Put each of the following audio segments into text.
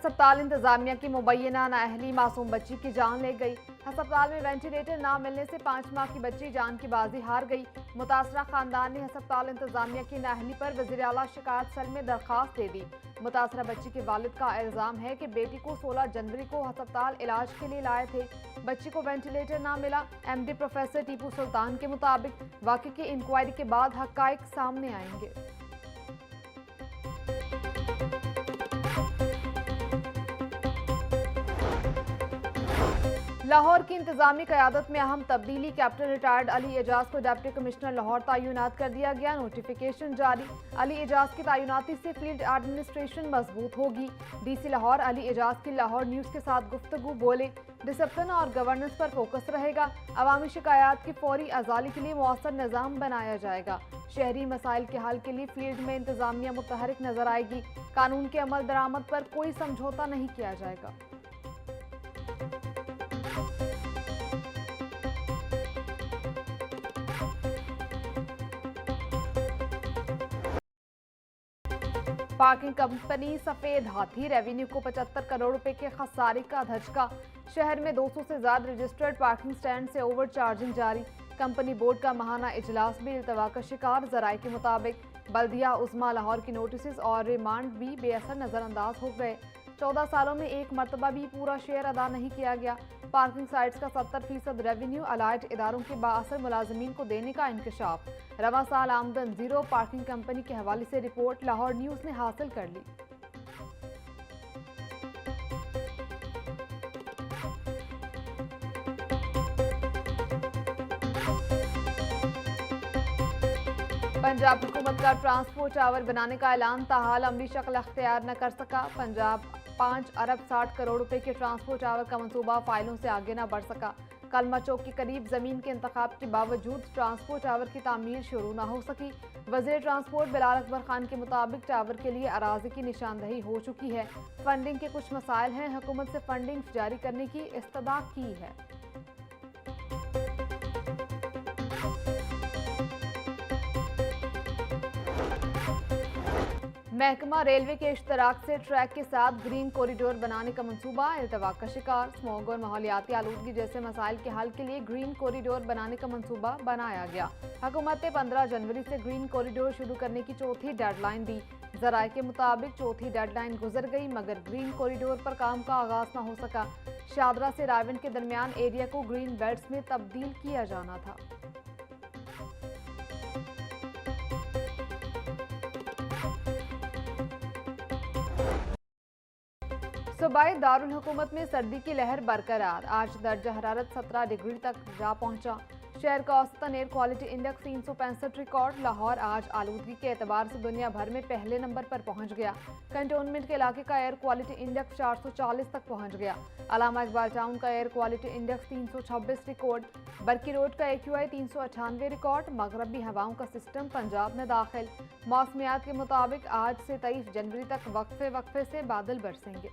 अस्पताल इंतजामिया की मुबैना नाअहली मासूम बच्ची की जान ले गई। अस्पताल में वेंटिलेटर ना मिलने से 5 माह की बच्ची जान की बाजी हार गई। मुतासरा खानदान ने अस्पताल इंतजामिया की नाअहली पर वज़ीर आला शिकायत सेल में दरखास्त दे दी। मुतासरा बच्ची के वालिद का इल्जाम है कि बेटी को 16 जनवरी को अस्पताल इलाज के लिए लाए थे। बच्ची को वेंटिलेटर ना मिला। MD प्रोफेसर टीपू सुल्तान के मुताबिक वाक़े की इंक्वायरी के बाद हक़ाइक़ सामने आएंगे। लाहौर की इंतजामी क़यादत में अहम तब्दीली। कैप्टन रिटायर्ड अली एजाज को डिप्टी कमिश्नर लाहौर तैनात कर दिया गया। नोटिफिकेशन जारी। अली एजाज की तैनाती से फील्ड एडमिनिस्ट्रेशन मजबूत होगी। DC लाहौर अली एजाज की लाहौर न्यूज़ के साथ गुफ्तगू बोले, डिसिप्लिन और गवर्नेंस पर फोकस रहेगा। अवामी शिकायत की फौरी अजाली के लिए मौसर निज़ाम बनाया जाएगा। शहरी मसाइल के हल के लिए फील्ड में इंतजामिया मुतहरिक नजर आएगी। कानून के अमल दरामद पर कोई समझौता नहीं किया जाएगा। पार्किंग कंपनी सफेद हाथी। रेवेन्यू को 75 करोड़ रुपए के खसारे का धचका। शहर में 200 से ज्यादा रजिस्टर्ड पार्किंग स्टैंड से ओवर चार्जिंग जारी। कंपनी बोर्ड का माहाना इजलास भी इल्तवा का शिकार। जराये के मुताबिक बल्दिया उस्मा लाहौर की नोटिस और रिमांड भी बेअसर नजरअंदाज हो गए। 14 सालों में एक मरतबा भी पूरा शेयर अदा नहीं किया गया। पार्किंग साइट्स का 70% रेवेन्यू अलाइड इदारों के बाअसर मुलाजमीन को देने का इंकशाफ। रवा साल आमदन जीरो। पार्किंग कंपनी के हवाले से रिपोर्ट लाहौर न्यूज़ ने हासिल कर ली। पंजाब हुकूमत का ट्रांसपोर्ट टावर बनाने का ऐलान, ताहाल अमली शक्ल अख्तियार न कर सका। पंजाब 5 अरब 60 करोड़ रुपए के ट्रांसपोर्ट टावर का मंसूबा फाइलों से आगे न बढ़ सका। कलमा चौक के करीब जमीन के इंतखाब के बावजूद ट्रांसपोर्ट टावर की तामीर शुरू न हो सकी। वज़ीर ट्रांसपोर्ट बिलाल अकबर खान के मुताबिक टावर के लिए अराजी की निशानदही हो चुकी है। फंडिंग के कुछ मसाइल हैं। हुकूमत से फंडिंग जारी करने की इस्तदा की है। महकमा रेलवे के इश्तराक से ट्रैक के साथ ग्रीन कॉरिडोर बनाने का मंसूबा इल्तवा का शिकार। स्मॉग और माहौलियाती आलूदगी जैसे मसाइल के हल के लिए ग्रीन कॉरिडोर बनाने का मंसूबा बनाया गया। हुकूमत ने 15 जनवरी से ग्रीन कॉरिडोर शुरू करने की चौथी डेडलाइन दी। जराये के मुताबिक चौथी डेडलाइन गुजर गई मगर ग्रीन कॉरिडोर पर काम का आगाज न हो सका। शादरा से रायवन के दरमियान एरिया को ग्रीन बेल्ट्स में तब्दील किया जाना था। सूबाई दारुल हुकूमत में सर्दी की लहर बरकरार। आज दर्जा हरारत 17 डिग्री तक जा पहुंचा। शहर का औसतन air quality index 365 record. Lahore आज आलूदगी के एतबार से दुनिया भर में पहले नंबर पर पहुंच गया। कंटोनमेंट के इलाके का एयर क्वालिटी इंडेक्स 440 तक पहुंच गया। अलामा इकबाल टाउन का air quality index 326 record. Barki road का AQI 398 रिकॉर्ड। मगरबी हवाओं का सिस्टम पंजाब में दाखिल। मौसमियात के मुताबिक आज से 23 जनवरी तक वक्फे से बादल बरसेंगे।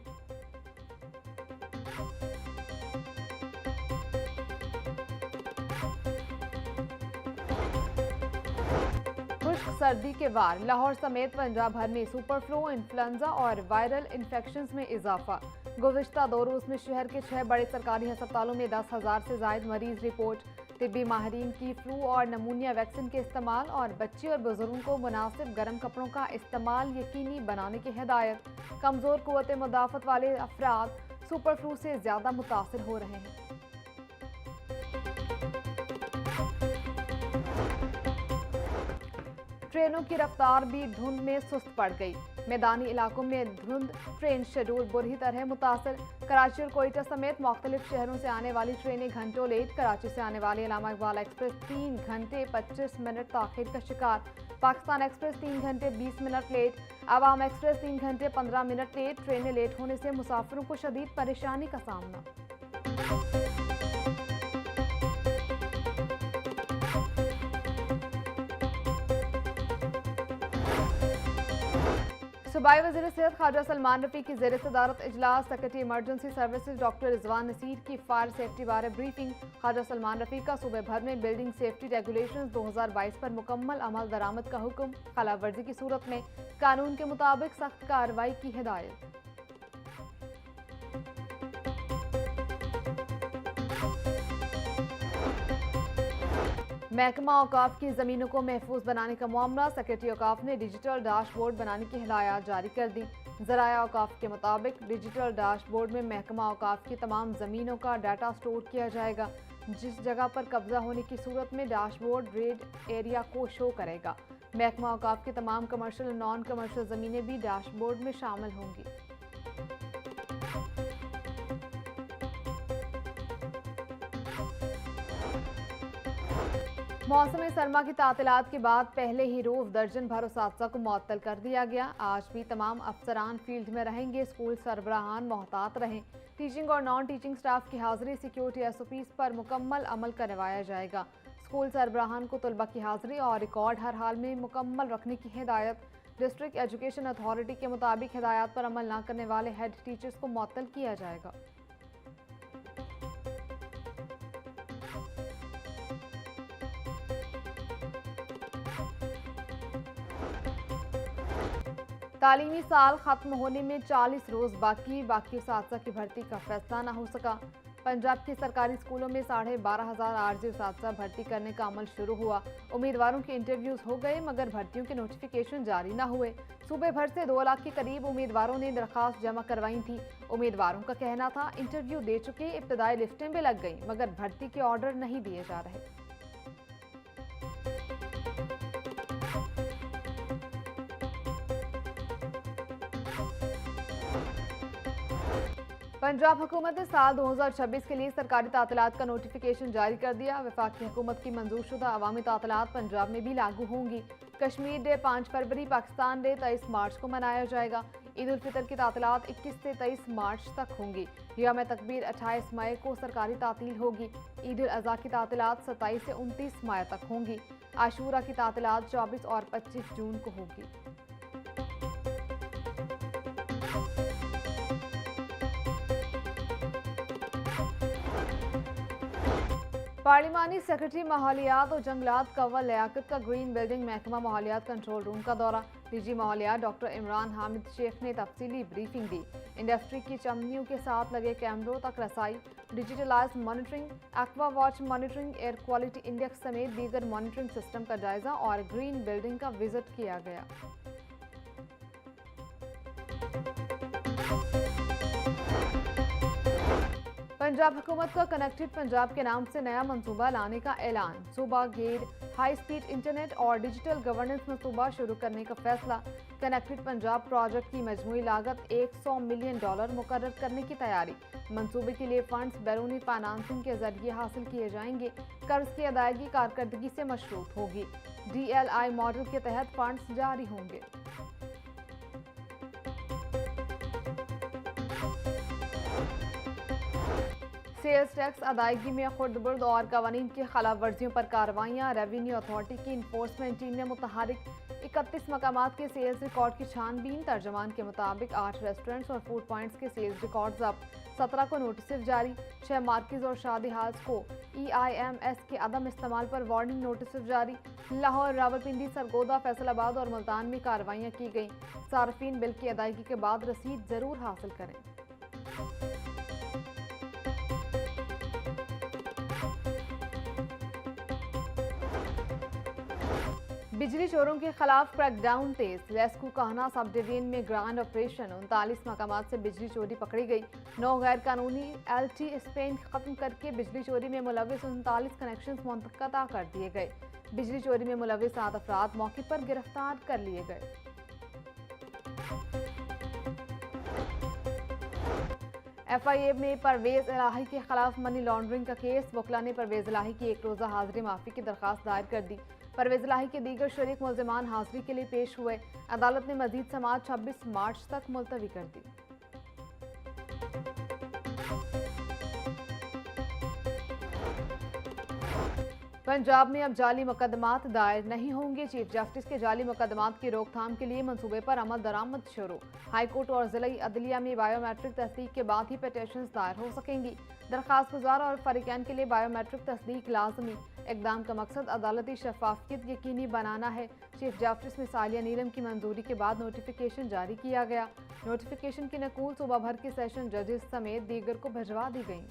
सर्दी के वार। लाहौर समेत पंजाब भर में सुपर फ्लू, इन्फ्लुएंजा और वायरल इन्फेक्शंस में इजाफा। गुज़िश्ता 2 रोज़ में शहर के 6 बड़े सरकारी अस्पतालों में 10,000 से जायद मरीज रिपोर्ट। तिब्बी माहिरीन की फ्लू और नमूनिया वैक्सीन के इस्तेमाल और बच्चे और बुजुर्गों को मुनासिब गर्म कपड़ों का इस्तेमाल यकीनी बनाने की हिदायत। कमज़ोर क़ुव्वत मुदाफ़त वाले अफराद सुपर फ्लू से ज़्यादा मुतासिर हो रहे हैं। ट्रेनों की रफ्तार भी धुंध में सुस्त पड़ गई। मैदानी इलाकों में धुंध। ट्रेन शेड्यूल बुरी तरह मुतासर। कराची और कोयटा समेत मुख्तलिफ शहरों से आने वाली ट्रेनें घंटों लेट। कराची से आने वाली अलामा इकबाल एक्सप्रेस 3 घंटे 25 मिनट ताखीर का शिकार। पाकिस्तान एक्सप्रेस 3 घंटे 20 मिनट लेट। अवाम एक्सप्रेस 3 घंटे 15 मिनट लेट। ट्रेनें लेट होने से मुसाफिरों को शदीद परेशानी का सामना। सूबाई वज़ीर सेहत ख्वाजा सलमान रफ़ी की ज़ेर सदारत इजलास। Secretary emergency services doctor Rizwan Naseer की फायर सेफ्टी बारे ब्रीफिंग। ख्वाजा सलमान रफ़ी का सूबे भर में बिल्डिंग सेफ्टी रेगुलेशंस 2022 पर मुकम्मल अमल दरामद का हुक्म। खिलाफ वर्जी की सूरत में कानून के मुताबिक सख्त कार्रवाई की हिदायत। महकमा औकाफ की ज़मीनों को महफूज बनाने का मामला, सेक्रेटरी औकाफ ने डिजिटल डैशबोर्ड बनाने की हिदायत जारी कर दी। ज़राया औकाफ के मुताबिक डिजिटल डैशबोर्ड में महकमा औकाफ की तमाम ज़मीनों का डाटा स्टोर किया जाएगा। जिस जगह पर कब्जा होने की सूरत में डैशबोर्ड रेड एरिया को शो करेगा। महकमा औकाफ की तमाम कमर्शियल और नॉन कमर्शियल ज़मीनें भी डैशबोर्ड में शामिल होंगी। मौसम सरमा की तातीलात के बाद पहले ही रोज दर्जन भर उसातिज़ा को मुअत्तल कर दिया गया। आज भी तमाम अफसरान फील्ड में रहेंगे। स्कूल सरबराहान मोहतात रहें। टीचिंग और नॉन टीचिंग स्टाफ की हाजिरी सिक्योरिटी SOPs पर मुकम्मल अमल करवाया जाएगा। स्कूल सरबराहान को तलबा की हाजिरी और रिकॉर्ड हर हाल में मुकम्मल रखने की हिदायत। डिस्ट्रिक्ट एजुकेशन अथॉरिटी के मुताबिक हिदायत पर अमल न करने वाले हेड टीचर्स को मुअत्तल किया जाएगा। तालीमी साल खत्म होने में 40 रोज बाकी उसातिज़ा की भर्ती का फैसला न हो सका। पंजाब के सरकारी स्कूलों में 12,500 आरजी उसातिज़ा भर्ती करने का अमल शुरू हुआ। उम्मीदवारों के इंटरव्यूज हो गए मगर भर्तियों के नोटिफिकेशन जारी न हुए। सूबे भर से 2 लाख के करीब उम्मीदवारों ने दरखास्त जमा करवाई थी। उम्मीदवारों का कहना था इंटरव्यू दे चुके, इब्तदाई लिस्टें भी लग गई मगर भर्ती के ऑर्डर नहीं दिए जा रहे। पंजाब हुकूमत ने साल 2026 के लिए सरकारी तातीलात का नोटिफिकेशन जारी कर दिया। वफाकी हुकूमत की मंजूरशुदा अवामी तातीलात पंजाब में भी लागू होंगी। कश्मीर डे 5 फरवरी, पाकिस्तान डे 23 मार्च को मनाया जाएगा। ईद उल फितर की तातीलात 21 से 23 मार्च तक होंगी। यौम तकबीर 28 मई को सरकारी तातील होगी। ईद उल अज़हा की तातीलात 27 से 29 मई तक होंगी। आशूरा की तातीलात 24 और 25 जून को होगी। पार्लिमानी सेक्रेटरी माहौलियात और जंगलात कव्वल लियाकत का ग्रीन बिल्डिंग महकमा माहौलियात कंट्रोल रूम का दौरा। DG माहौलियात डॉक्टर इमरान हामिद शेख ने तफसीली ब्रीफिंग दी। इंडस्ट्री की चमनियों के साथ लगे कैमरों तक रसाई, digitalise monitoring, aqua watch monitoring, air quality index समेत दीगर मॉनिटरिंग सिस्टम का जायजा और ग्रीन बिल्डिंग का विजिट किया गया। पंजाब हुकूमत का कनेक्टेड पंजाब के नाम से नया मंसूबा लाने का ऐलान। सूबा गेट, हाई स्पीड इंटरनेट और डिजिटल गवर्नेंस मंसूबा शुरू करने का फैसला। कनेक्टेड पंजाब प्रोजेक्ट की मजमूई लागत $100 मिलियन मुकर्रर करने की तैयारी। मंसूबे के लिए फंड्स बैरूनी फाइनेंसिंग के जरिए हासिल किए जाएंगे। कर्ज की अदायगी कारकर्दगी से मशरूत होगी। DLI मॉडल के तहत फंड्स जारी होंगे। सेल्स टैक्स अदायगी में खुर्द-बुर्द और कवानीन की खिलाफ वर्जियों पर कार्रवाइयाँ। रेवेन्यू अथॉरिटी की इन्फोर्समेंट टीम ने मुतहरिक 31 मकामात के सेल्स रिकॉर्ड की छानबीन। तर्जमान के मुताबिक 8 रेस्टोरेंट्स और फूड पॉइंट्स के सेल्स रिकॉर्ड जब्त। 17 को नोटिस जारी। 6 मार्केज और शादी हाउस को EIMS के अदम इस्तेमाल पर वार्निंग नोटिस जारी। लाहौर, रावलपिंडी, सरगोदा, फैसलाबाद और मुल्तान में कार्रवाइयाँ की गई। सार्फिन बिल की अदायगी के बाद रसीद जरूर हासिल करें। बिजली चोरों के खिलाफ क्रैकडाउन तेज। लेस्कू कहना सब डिवीजन में ग्रांड ऑपरेशन। 39 मकामात से बिजली चोरी पकड़ी गई। 9 गैर कानूनी LT स्पेन खत्म करके बिजली चोरी में मुलविस 39 कनेक्शन मुंतक़ता कर दिए गए। बिजली चोरी में मुलविस 7 अफराद मौके पर गिरफ्तार कर लिए गए। FIA में परवेज इलाही के खिलाफ मनी लॉन्ड्रिंग का केस। वकला ने परवेज इलाही की 1 रोज़ा हाजिरी माफी की दरखास्त दायर कर दी। परवेज इलाही के दीगर शरीक मुल्ज़िमान हाजिरी के लिए पेश हुए। अदालत ने मजीद समाअत 26 मार्च तक मुलतवी कर दी। पंजाब में अब जाली मुकदमात दायर नहीं होंगे। चीफ जस्टिस के जाली मुकदमात की रोकथाम के लिए मंसूबे पर अमल दरामद शुरू। हाईकोर्ट और जिला अदलिया में बायोमेट्रिक तस्दीक के बाद ही पिटीशन दायर हो सकेंगी। दरखास्त गुजार और फरीकैन के लिए बायोमेट्रिक तस्दीक लाजमी। इकदाम का मकसद अदालती शफाफियत यकीनी बनाना है। चीफ जस्टिस मिसालिया नीलम की मंजूरी के बाद नोटिफिकेशन जारी किया गया। नोटिफिकेशन की नकूल सूबा भर के सेशन जजेस समेत दीगर को भिजवा दी गई।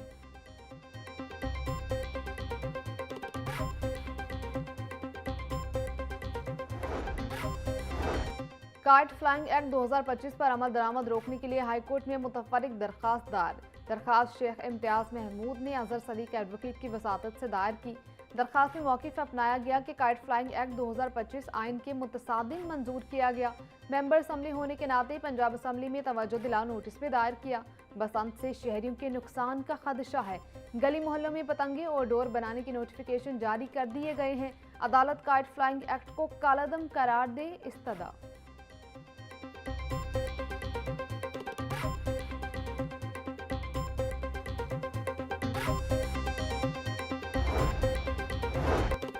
काइट फ्लाइंग एक्ट 2025 पर अमल दरामद रोकने के लिए हाईकोर्ट में मुतफर्रिक दरखास्त दायर। दरखास्त शेख इम्तियाज महमूद ने अजहर सदीक एडवोकेट की वसातत से दायर की। दरखास्त में मौक़िफ़ अपनाया गया कि काइट फ्लाइंग एक्ट 2025 आइन के मुतसादिम मंजूर किया गया। मेंबर असम्बली होने के नाते पंजाब असम्बली में तवज्जो दिला नोटिस भी दायर किया। बसंत से शहरियों के नुकसान का खदशा है। गली मोहल्लों में पतंगे और डोर बनाने की नोटिफिकेशन जारी कर दिए गए हैं। अदालत काइट फ्लाइंग एक्ट को कालादम करार दे इस्तदा।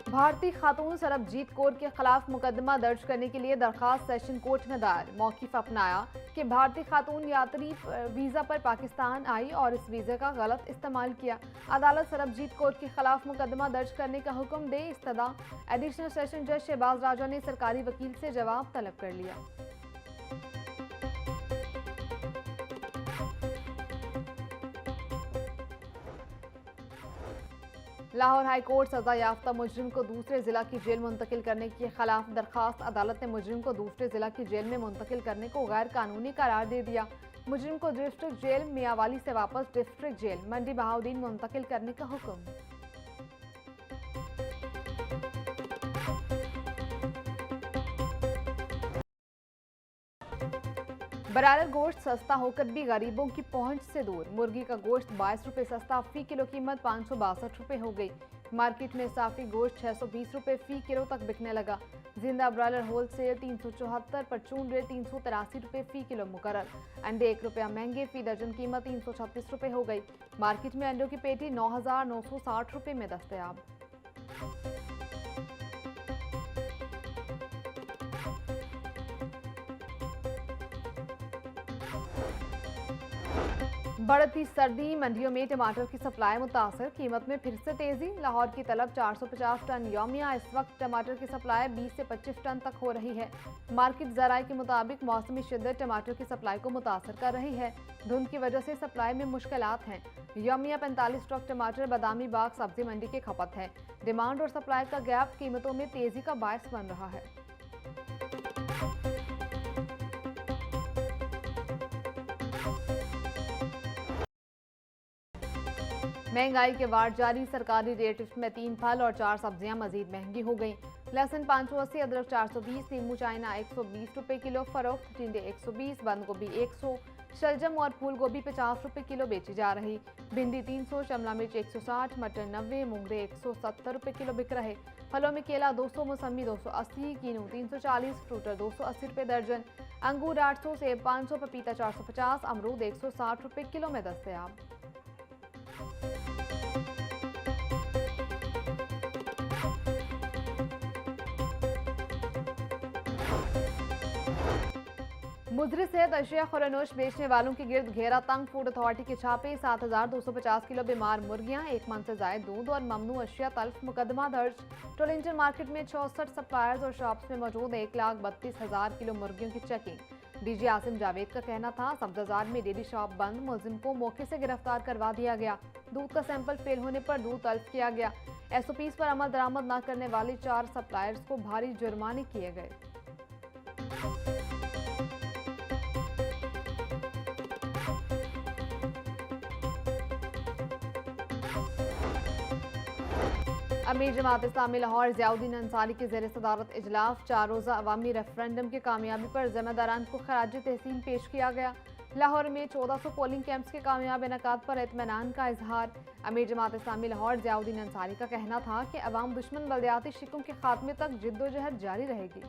भारतीय खातून सरबजीत कौर के खिलाफ मुकदमा दर्ज करने के लिए दरखास्त सेशन कोर्ट में दायर। मौक़िफ़ अपनाया कि भारतीय खातून यात्री वीज़ा पर पाकिस्तान आई और इस वीज़े का गलत इस्तेमाल किया। अदालत सरबजीत कौर के खिलाफ मुकदमा दर्ज करने का हुक्म दे इस्तदा। एडिशनल सेशन जज शहबाज राजा ने सरकारी वकील से जवाब तलब कर लिया। लाहौर हाई कोर्ट सजा याफ्ता मुजरिम को दूसरे जिला की जेल मुंतकिल करने के खिलाफ दरखास्त। अदालत ने मुजरिम को दूसरे जिला की जेल में मुंतकिल करने को गैर कानूनी करार दे दिया। मुजरिम को डिस्ट्रिक्ट जेल मियावाली से वापस डिस्ट्रिक्ट जेल मंडी बहाउद्दीन मुंतकिल करने का हुक्म। बराबर गोश्त सस्ता होकर भी गरीबों की पहुंच से दूर। मुर्गी का गोश्त 22 रुपये सस्ता, फी किलो कीमत 562 रुपये हो गई। मार्केट में साफी गोश्त 620 रुपये फी किलो तक बिकने लगा। जिंदा ब्रॉयलर होलसेल 374, परचून रेट 383 रुपये फी किलो मुकर्रर। अंडे 1 रुपया महंगे, फी दर्जन कीमत 336 रुपये हो गई। मार्केट में अंडों की पेटी 9,960 रुपये में दस्तयाब। बढ़ती सर्दी, मंडियों में टमाटर की सप्लाई मुतासर, कीमत में फिर से तेजी। लाहौर की तलब 450 टन यौमिया। इस वक्त टमाटर की सप्लाई 20 से 25 टन तक हो रही है। मार्केट ज़राए के मुताबिक मौसमी शिद्दत टमाटर की सप्लाई को मुतासर कर रही है। धुंध की वजह से सप्लाई में मुश्किलात हैं। यौमिया 45 ट्रक टमाटर बादामी बाग सब्जी मंडी के खपत है। डिमांड और सप्लाई का गैप कीमतों में तेजी का बायस बन रहा है। महंगाई के वार जारी, सरकारी रेट में 3 फल और 4 सब्जियां मजीद महंगी हो गई। लहसुन 580, अदरक 420, नींबू चाइना 120 रुपये किलो फरोख्त, टिंडे 120, बंद गोभी 100, शलजम और फूल गोभी 50 रुपये किलो बेची जा रही। भिंडी 300, शिमला मिर्च 160, मटर 90, मूंगरे 170 रुपये किलो बिक रहे। फलों में केला 200, मौसमी 280, कीनू 340, फ्रूटर 280 रुपये दर्जन, अंगूर 800, सेब 500, पपीता 450, अमरूद 160 रुपये किलो में दस्तयाब। मुजरिम सेहत अशिया खुरानोश बेचने वालों के गिर्द घेरा तंग। फूड अथॉरिटी के छापे, 7,250 किलो बीमार मुर्गियां, 1 मन से जायद दूध और ममनू अशिया तल्फ। मुकदमा दर्ज। टोलिंजन मार्केट में 64 सप्लायर्स और शॉप्स में मौजूद 1,32,000 किलो मुर्गियों की चेकिंग। डीजी आसिम जावेद का कहना था सब्जाजार में डेयरी शॉप बंद, मुलजिम को मौके से गिरफ्तार करवा दिया गया। दूध का सैंपल फेल होने पर दूध तल्फ किया गया। SOPs पर अमल दरामद न करने वाले 4 सप्लायर्स को भारी जुर्माने किए गए। अमीर जमात इस्लामी लाहौर ज़ियाउद्दीन अंसारी की ज़ेर सदारत इजलास। 4 रोज़ा अवामी रेफरेंडम की कामयाबी पर ज़िम्मेदारान को खराज तहसीन पेश किया गया। लाहौर में 1400 पोलिंग कैंप्स के कामयाब इनेकाद पर इत्मीनान का इजहार। अमीर जमात इस्लामी लाहौर ज़ियाउद्दीन अंसारी का कहना था कि अवाम दुश्मन बलदियाती शिकों के खात्मे तक जिद्दोजहद जारी रहेगी।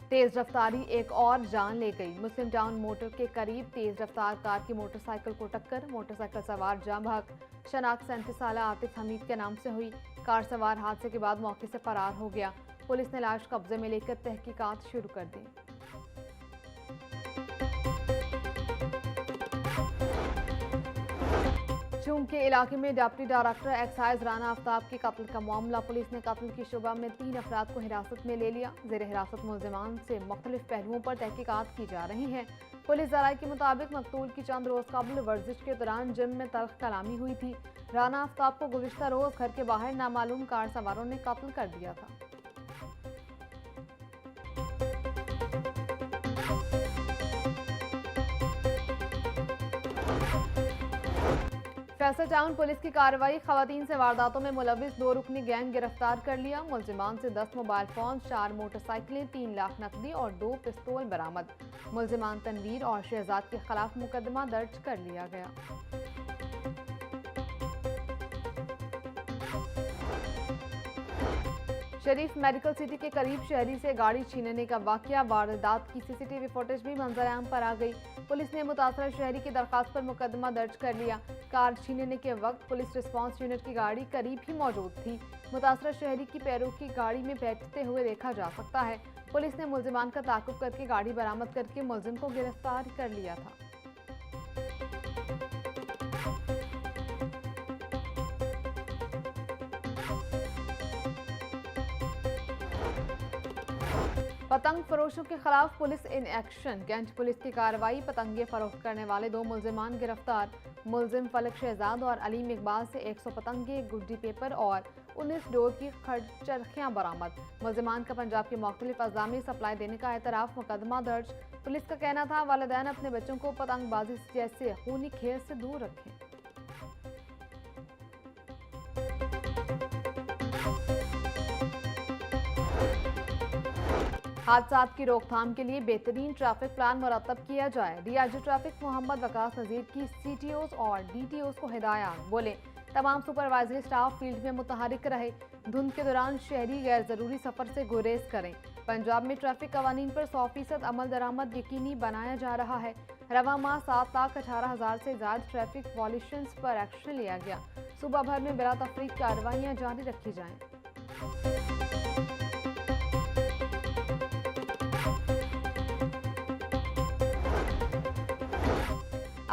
तेज रफ्तारी एक और जान ले गई। मुस्लिम टाउन मोटर के करीब तेज रफ्तार कार की मोटरसाइकिल को टक्कर, मोटरसाइकिल सवार जाँ भाग। शनाख्त 37 साल आतिफ हमीद के नाम से हुई। कार सवार हादसे के बाद मौके से फरार हो गया। पुलिस ने लाश कब्जे में लेकर तहकीकात शुरू कर दी। बरचूम के इलाके में deputy director excise Rana Aftab के कत्ल का मामला। पुलिस ने कत्ल की शुबा में 3 अफराद को हिरासत में ले लिया। जेर हिरासत मुल्जिमान से मुख्तलिफ पहलुओं पर तहकीकात की जा रही हैं। पुलिस ज़राए के मुताबिक मकतूल की चंद रोज़ कबल वर्जिश के दौरान जिम में तल्ख कलामी हुई थी। राना आफ्ताब को गुज़िश्ता रोज़ घर के बाहर नामालूम कार सवारों ने कत्ल कर दिया था। फैसल टाउन पुलिस की कार्रवाई। खवातीन से वारदातों में मुलविस 2 रुकनी गैंग गिरफ्तार कर लिया। मुल्जिमान से 10 मोबाइल फोन, 4 मोटरसाइकिलें, 3 लाख नकदी और 2 पिस्तौल बरामद। मुल्जिमान तनवीर और शहजाद के खिलाफ मुकदमा दर्ज कर लिया गया। शरीफ मेडिकल सिटी के करीब शहरी से गाड़ी छीनने का वाकया। वारदात की सीसीटीवी फुटेज भी मंजर-ए-आम पर आ गई। पुलिस ने मुतासरा शहरी की दरखास्त पर मुकदमा दर्ज कर लिया। कार छीनने के वक्त पुलिस रिस्पांस यूनिट की गाड़ी करीब ही मौजूद थी। मुतासरा शहरी की पैरों की गाड़ी में बैठते हुए देखा जा सकता है। पुलिस ने मुल्जिमान का ताकुब करके गाड़ी बरामद करके मुल्जिम को गिरफ्तार कर लिया था। पतंग फरोशों के खिलाफ police in action. Cantt police की कार्रवाई। पतंगे फरोख्त करने वाले 2 मुल्जिमान गिरफ्तार। मुल्जिम फलक शहजाद और अलीम इकबाल से 100 पतंगे, गुड्डी पेपर और 19 डोर की चरखियां बरामद। मुल्जिमान का पंजाब के मुख्तलिफ अज़ामी सप्लाई देने का एतराफ़। मुकदमा दर्ज। पुलिस का कहना था वालिदैन अपने बच्चों को पतंगबाजी जैसे खूनी खेल से दूर रखें। हादसात की रोकथाम के लिए बेहतरीन ट्रैफिक प्लान मुरतब किया जाए। डीआईजी ट्रैफिक मोहम्मद वकास नज़ीर की सीटीओस और डीटीओस को हिदायत। बोले तमाम सुपरवाइजरी स्टाफ फील्ड में मुतहरिक रहे। धुंध के दौरान शहरी गैर ज़रूरी सफ़र से गुरेज करें। पंजाब में ट्रैफिक कवानीन पर 100% अमल दरामद यकीनी बनाया जा रहा है। रवा माह 7,18,000 से ज़्यादा ट्रैफिक वॉल्यूशंस पर एक्शन लिया गया। सूबा भर में बिला तफरीक कार्रवाइयाँ जारी रखी जाएँ।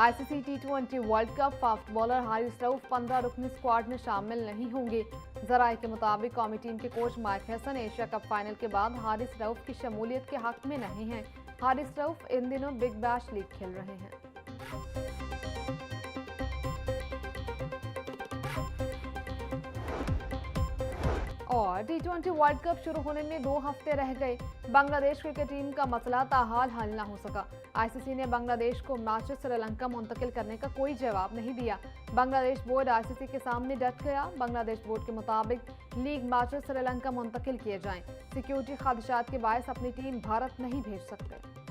ICC T20 world cup fast bowler Haris Rauf 15 रुकनी स्क्वाड में शामिल नहीं होंगे। ज़राए के मुताबिक कौमी टीम के coach Mike Hesson Asia cup final के बाद हारिस रऊफ की शमूलियत के हक में नहीं हैं। हारिस रऊफ इन दिनों बिग बैश लीग खेल रहे हैं। और T20 वर्ल्ड कप शुरू होने में 2 हफ्ते रह गए। बांग्लादेश क्रिकेट टीम का मसला ताहाल हल न हो सका। आईसीसी ने बांग्लादेश को मैचेस श्रीलंका मुंतकिल करने का कोई जवाब नहीं दिया। बांग्लादेश बोर्ड आईसीसी के सामने डट गया। बांग्लादेश बोर्ड के मुताबिक लीग मैचेस श्रीलंका मुंतकिल किए जाएं। सिक्योरिटी खदशात के बायस अपनी टीम भारत नहीं भेज सकते।